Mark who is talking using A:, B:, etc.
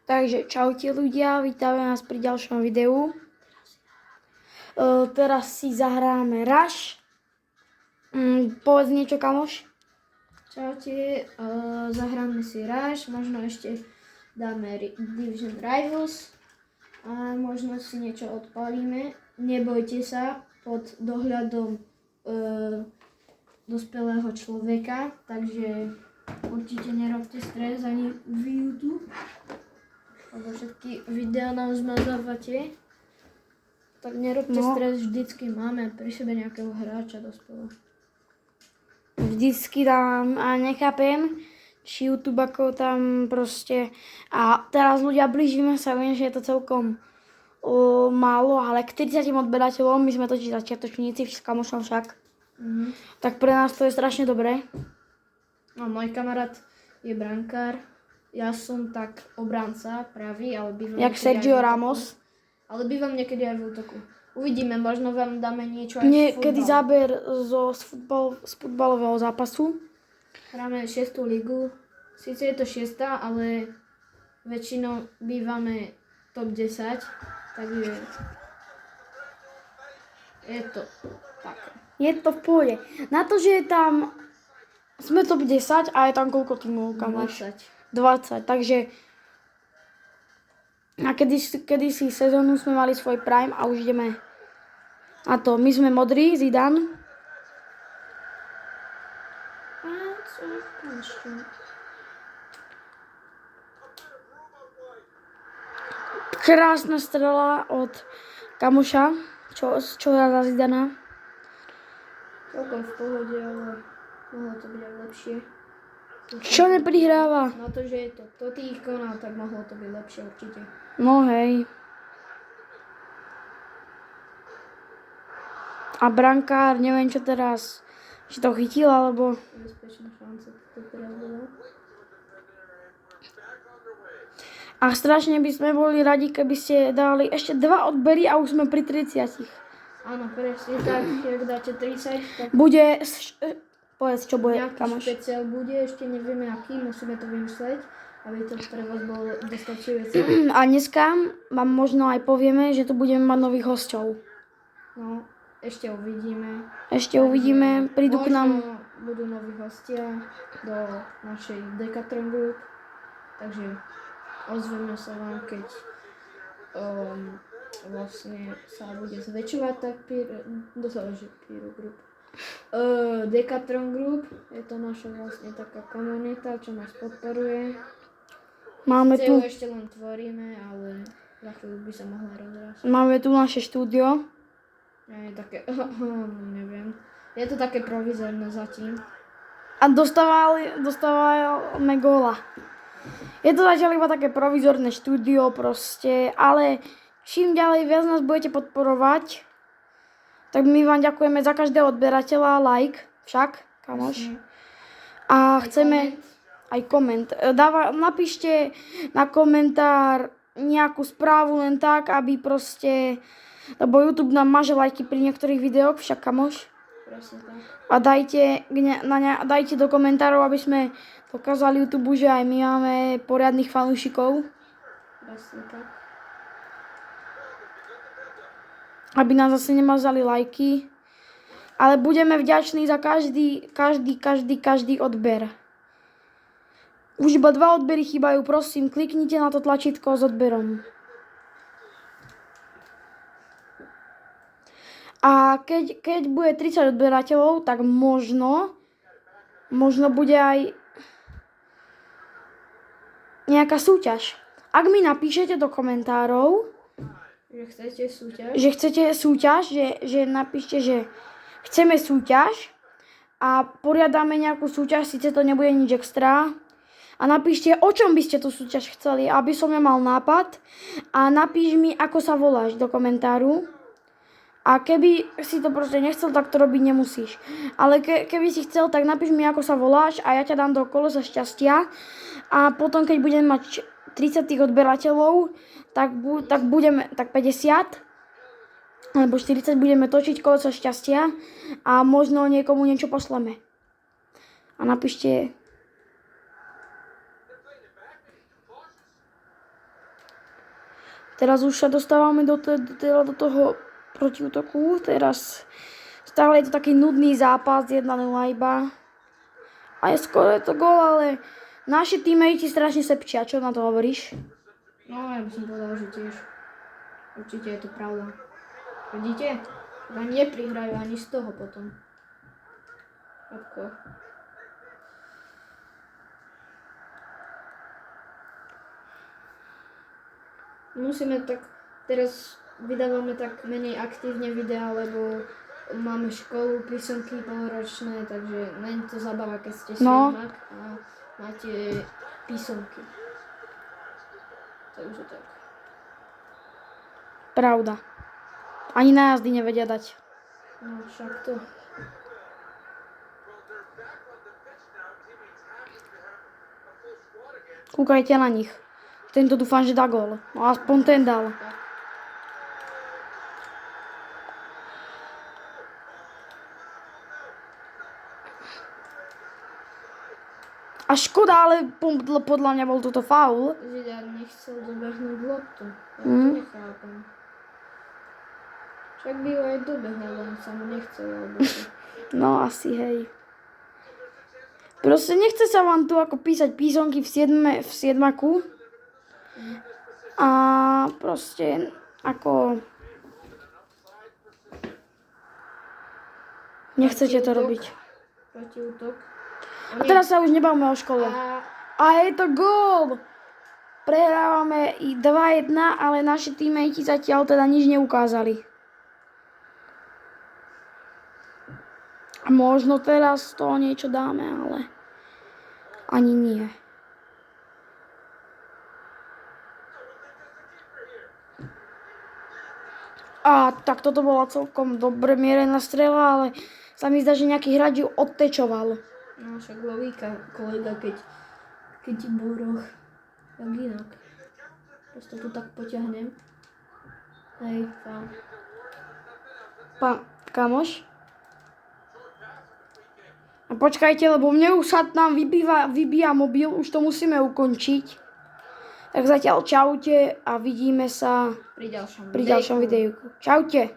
A: Takže čaute ľudia, vítame nás pri ďalšom videu. Teraz si zahráme Rush. Povedz niečo, kamoš.
B: Čaute, zahráme si Rush, možno ešte dáme Division Rivals a možno si niečo odpalíme. Nebojte sa, pod dohľadom dospelého človeka, takže určite nerobte stres ani v YouTube, lebo všetky videá nám zmazávate. Tak nerobte stres, vždycky máme pri sebe nejakého hráča dospelého.
A: Vždycky tam a nechápem, či YouTube ako tam proste. A teraz ľudia blížime sa, viem, že je to celkom málo, ale k 30 odberateľom, my sme totiž začiatočníci, s kamošom však. Tak pre nás to je strašne dobré.
B: No, môj kamarát je brankár, ja som tak obranca pravý, ale bývam
A: Jak Sergio Ramos.
B: Ale bývam niekedy aj v útoku. Uvidíme, možno vám dáme niečo aj
A: Niekedy záber z futbalového zápasu.
B: Hráme 6. ligu, síce je to 6, ale väčšinou bývame top 10, takže je to tak.
A: Je to v pohode. Na to, že je tam, sme top 10 a je tam koľko tímov, kamoš? 20, takže a kedysi sezónu sme mali svoj prime a už ideme na to. My sme modrí, Zidane. Krásna strela od kamoša, čo dá za Zidana.
B: Celkom v pohode, ale mohlo to byť aj lepšie.
A: Čo neprihráva?
B: Na to, že je to Totti ich konal, tak mohlo to byť lepšie určite.
A: No hej. A brankár, neviem čo teraz, či to chytil, alebo...
B: Bezpečná šanca, to teraz bola.
A: A strašne by sme boli radi, keby ste dali ešte 2 odbery a už sme pri 30.
B: Áno, presne tak, jak dáte 30, tak...
A: Bude, povedz čo bude,
B: nejaký
A: kamoš.
B: špeciál bude, ešte nevieme aký, musíme to vymysleť, aby to pre vás bolo dostačujúce.
A: A dneska vám možno aj povieme, že tu budeme mať nových hosťov.
B: No, ešte
A: uvidíme, prídu k nám.
B: Možno budú noví hostia do našej Decathlon Group, takže ozveme sa vám, keď vlastne sa bude zväčšovať tak Pyro Group. Decathlon Group, je to naša vlastne taká komunita, čo nás podporuje.
A: Máme tu,
B: ešte len tvoríme, ale za chvíľu by sa mohla rozrásť.
A: máme tu naše štúdio.
B: Je také, neviem, je to také provizorné zatím.
A: A dostávame góla. Je to zatiaľ iba také provizorné štúdio proste, ale čím ďalej viac nás budete podporovať, tak my vám ďakujeme za každého odberateľa, like, však, kamoš. A chceme aj koment. Napíšte na komentár nejakú správu len tak, aby proste, lebo YouTube nám maže lajky pri niektorých videách, však, kamoš.
B: Presne tak.
A: A dajte do komentárov, aby sme dokázali YouTube, že aj my máme poriadnych fanúšikov.
B: Presne tak.
A: Aby nás zase nemazali lajky. Ale budeme vďační za každý odber. Už iba 2 odbery chýbajú, prosím, kliknite na to tlačítko s odberom. A keď bude 30 odberateľov, tak možno bude aj nejaká súťaž. Ak mi napíšete do komentárov,
B: že chcete súťaž,
A: že napíšte, že chceme súťaž a poriadame nejakú súťaž, síce to nebude nič extra. A napíšte, o čom by ste tú súťaž chceli, aby som ja mal nápad. A napíš mi, ako sa voláš do komentáru. A keby si to proste nechcel, tak to robiť nemusíš. Ale keby si chcel, tak napíš mi, ako sa voláš a ja ťa dám do kolesa šťastia. A potom, keď budem mať 30 odberateľov, tak 50 alebo 40 budeme točiť koleso šťastia a možno niekomu niečo pošleme. A napíšte Teraz už sa dostávame do toho protiútoku. Teraz stále je to taký nudný zápas, 1-0 iba. A je skoro je to gól, ale naši teammates strašne sepčia. Čo na to hovoríš?
B: No, ja by som povedal, že tiež. Určite je to pravda. Vidíte? Ani neprihrajú ani z toho potom. Ako? Musíme tak, teraz vydávame tak menej aktívne videá, lebo máme školu, písomky poloročné, takže není to zabava, keď ste
A: No.
B: siedmak a máte písomky. Takže tak.
A: Pravda. Ani nájazdy nevedia dať.
B: No však to.
A: Kúkajte na nich. Tento dúfam, že dá gól. No aspoň ten dal. A škoda, ale podľa mňa bol toto faul.
B: Zidar nechcel dobehnúť loptu. Ja to nechápem. Však by ho aj dobehol, len sa mu nechcel, alebo čo.
A: No asi hej. Proste nechce sa vám tu ako písať písomky v siedmaku. A proste ako... Nechcete to robiť.
B: Protiútok.
A: A teraz sa už nebavíme o škole. A je to gól! Prehrávame i 2-1, ale naši teammates zatiaľ teda nič neukázali. A možno teraz z toho niečo dáme, ale ani nie. A tak toto bola celkom dobre mierená strela, ale sa mi zdá, že nejaký hráč ju odtečoval.
B: No však logika, kolega, keď ti bol roh, tak inak. Proste tu tak poťahnem. Hej, faul.
A: Kamoš? A počkajte, lebo mne už sa nám vybíja mobil, už to musíme ukončiť. Tak zatiaľ čaute a vidíme sa
B: Pri ďalšom
A: pri ďalšom videu. Čaute.